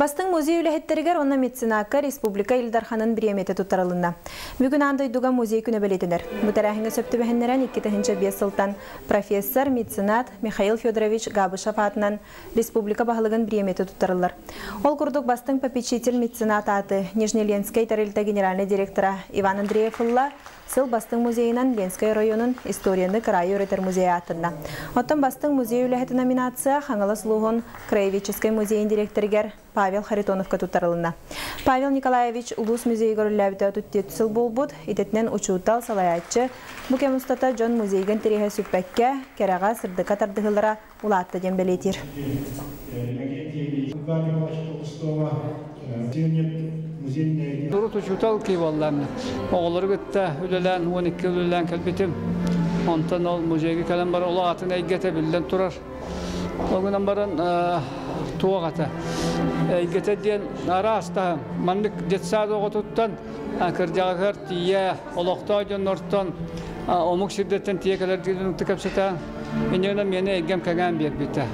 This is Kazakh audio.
Бастың музей үләхеттерігер онна меценакка Республика Илдарханын биреметі тұттарылына. Бүгін андайдуға музей күні білетінер. Бұтарахыңы сөпті бәхіннерен 2-5 сылтан профессор, меценат Михаил Федорович Габышев атынан Республика бағылығын биреметі тұттарылыр. Ол күрдік бастың попечитель меценат аты Нижнеленскай тарелта генеральный директора Иван Андреевулла сыл бастың музейінен Ленскай районын историяны крайы өретер музей атында. Оттан бастың музей үләхеті номинация Хаңалы Слуғын краеведческий музейін директоргер Павел Харитоновка тұттарылына. Павел Николаевич Улус музей көріләбіті түттет сыл болбуд, ететінен учуытал салаятчы Бұке Мұстата Джон музейген терехе сүппәкке, кераға сырдықа тардығылыра улатты ден белетер. Дұры тұшутал кейвалларны. Оғылыр күтті үлілән, 12 үлілән кәлбетім. Онтан ол музейге кәлін бар, ол атын әйгеті білден тұрар. Оғынан барын туағаты. Әйгеті ден ара астағым. Мандық детсад оғы тұттан, кіржағығыр тие, олықта өден ұрттан, омық шердеттен тие кәлер дейін ұқты көпсетен. Менен мені әйгем кәген бер біті.